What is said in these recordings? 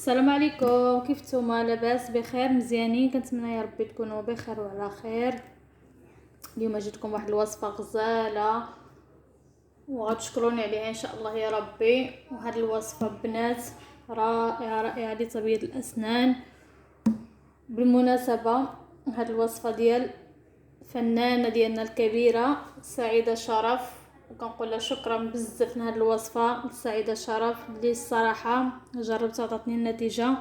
السلام عليكم، كيف نتوما؟ لاباس بخير مزيانين؟ كنتمنى يا ربي تكونوا بخير وعلى خير. اليوم جيتكم واحد الوصفه غزاله وغتشكروني عليها ان شاء الله يا ربي. وهاد الوصفه بنات رائعه رائعه لتبييض الاسنان. بالمناسبه هاد الوصفه ديال فنانه ديالنا الكبيره سعيده شرف، وكنقول لها شكرا بزاف لهاد الوصفه لسعيده شرف اللي الصراحه جربتها عطاتني النتيجه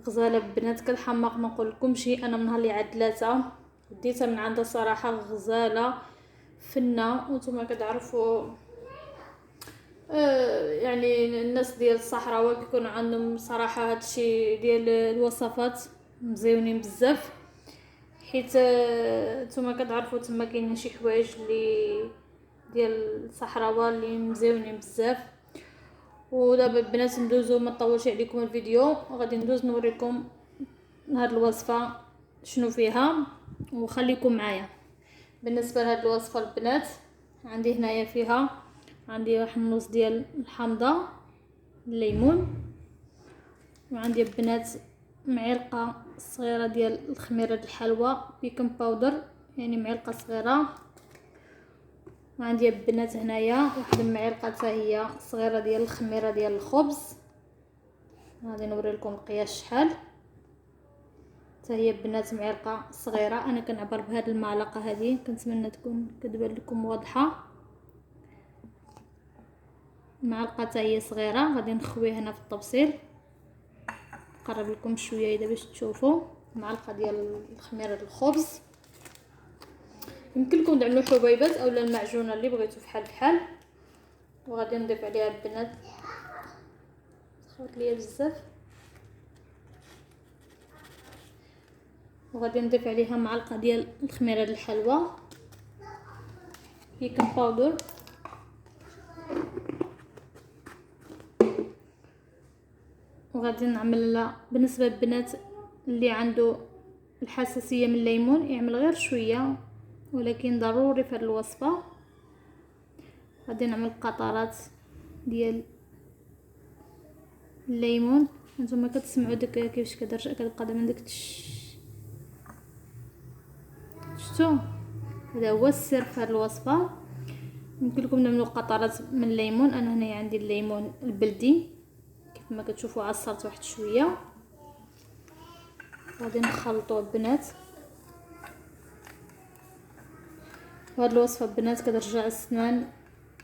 غزاله. بنات كالحماق ما نقول لكمشي، انا من نهار اللي عدلاتها ديتها من عندها صراحه غزاله فنه. وانتم كتعرفوا يعني الناس ديال الصحراء كيكون عندهم صراحه هادشي ديال الوصفات مزيونين بزاف، حيت نتوما كتعرفوا تما كاينين شي حوايج اللي ديال الصحراء اللي مزيونين بزاف. ودابا البنات ندوزو، ما نطولش عليكم الفيديو، غادي ندوز نوريكم هاد الوصفه شنو فيها وخليكم معايا. بالنسبه لهاد الوصفه البنات عندي هنايا فيها عندي واحد النص ديال الحامضه الليمون، وعندي البنات معلقه صغيره ديال الخميره الحلوى بيكنج باودر، يعني معلقه صغيره. وعندي البنات هنايا واحد المعلقه حتى هي صغيره ديال الخميره ديال الخبز، غادي نوري لكم القياس شحال. حتى هي البنات معلقه صغيره، انا كنعبر بهذه المعلقه هذه، كنتمنى تكون كتبان لكم واضحه. معلقه حتى هي صغيره، غادي نخويها هنا في الطبسيل، نقرب لكم شويه اذا باش تشوفوا. معلقه ديال الخميره الخبز، يمكن لكم تعملوا حبيبات اولا المعجونه اللي بغيتو فحال فحال. وغادي نضيف عليها البنات، خاوت ليا بزاف، وغادي نضيف عليها معلقه ديال الخميره الحلوى بيكنج باودر. وغادي نعمل بالنسبه للبنات اللي عنده الحساسيه من الليمون يعمل غير شويه، ولكن ضروري في هذه الوصفه. غادي نعمل قطرات ديال الليمون، نتوما كتسمعوا داك كيفاش كتبقى دابا داك شفتوا؟ هذا هو السر في هذه الوصفه. يمكن لكم تعملوا قطرات من الليمون، انا هنا عندي الليمون البلدي كيف ما كتشوفوا عصرت واحد شويه. غادي نخلطوا البنات. وهاد الوصفه البنات كترجع السنان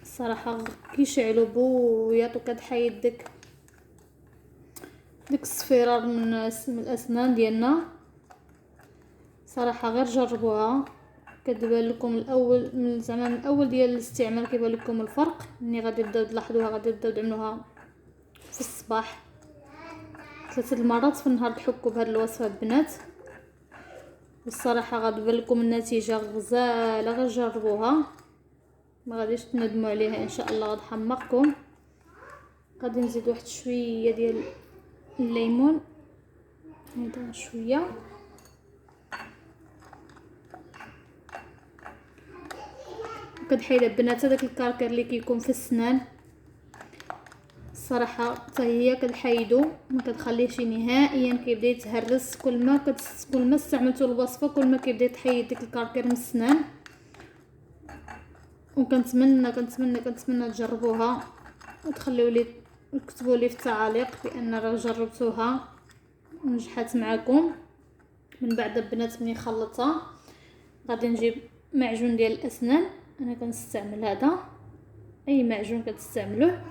الصراحه كيشعلوا بوياط، وكتحيد ديك الصفيرار من الاسنان ديالنا. صراحه غير جربوها، كتبان لكم الاول من زعما من الاول ديال الاستعمال كيبان لكم الفرق. ملي غادي تبداو تلاحظوها غادي تبداو تعملوها في الصباح 3 المرات في النهار، تحكوا بهاد الوصفه البنات، والصراحه غادي تبان لكم النتيجه غزاله. غير جربوها ما غاديش تندموا عليها ان شاء الله. غادي نحمقكم. غادي نزيد واحد شويه ديال الليمون، هذا شويه، كتحيد البنات داك الكركر اللي كيكون في السنان. الصراحه حتى هي كتحيدو، ما كتخليهش نهائيا كيبدا يتهرس. كل ما استعملتوا الوصفه كل ما كيبدا يتحيد ديك الكركر من السنان. وكنتمنى تجربوها وتخليو لي تكتبوا لي في التعاليق بان راه جربتوها ونجحت معكم. من بعد البنات ملي خلطتها غادي نجيب معجون ديال الاسنان، انا كنستعمل هذا، اي معجون كتستعملوه.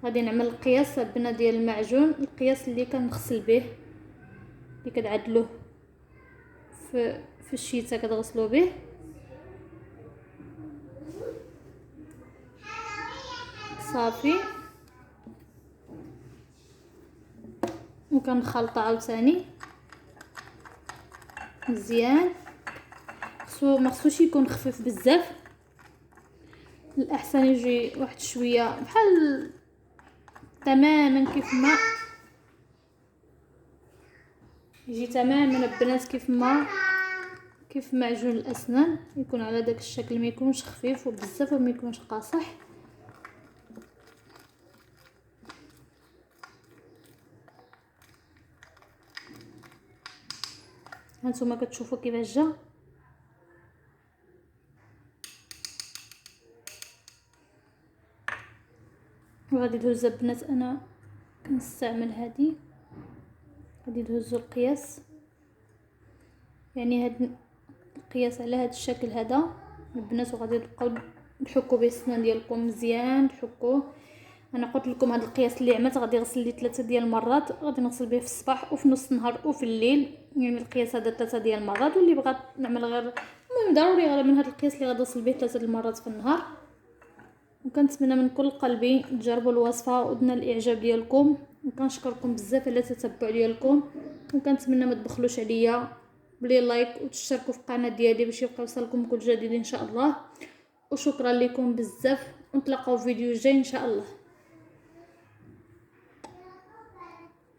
غادي نعمل القياس البنات ديال المعجون، القياس اللي كنغسل به، اللي كتعدلوه في الشتاء كتغسلوا به. صافي، وكنخلطها عاوتاني مزيان. ما خصوش يكون خفيف بزاف، الاحسن يجي واحد شويه بحال تماما كيف ما يجي تماما البنات كيف معجون الاسنان، يكون على داك الشكل، ما يكونش خفيف وبزاف وما يكونش قاصح. هانتوما كتشوفوا كيفاش جا. وغادي ندوز البنات، انا كنستعمل هذه، غادي ندوزو القياس، يعني هاد القياس على هاد الشكل هذا البنات، وغادي تبقاو تحكوا به السنان ديالكم مزيان تحكوه. انا قلت لكم هذا القياس اللي عملت غادي نغسل ليه 3 ديال المرات، غادي نغسل به في الصباح وفي نص النهار وفي الليل، يعني القياس هذا 3 ديال المرات. واللي بغات نعمل غير المهم ضروري غير من هذا القياس اللي غادي نغسل به 3 المرات في النهار. وكنتمنى من كل قلبي تجربوا الوصفه ودنا الاعجاب ديالكم، وكنشكركم بزاف على التتبع ديالكم، وكنتمنى ما تبخلوش عليا بلي لايك وتشتركوا في القناه ديالي باش يبقى يوصلكم كل جديد ان شاء الله. وشكرا لكم بزاف، ونتلاقاو في فيديو جاي ان شاء الله.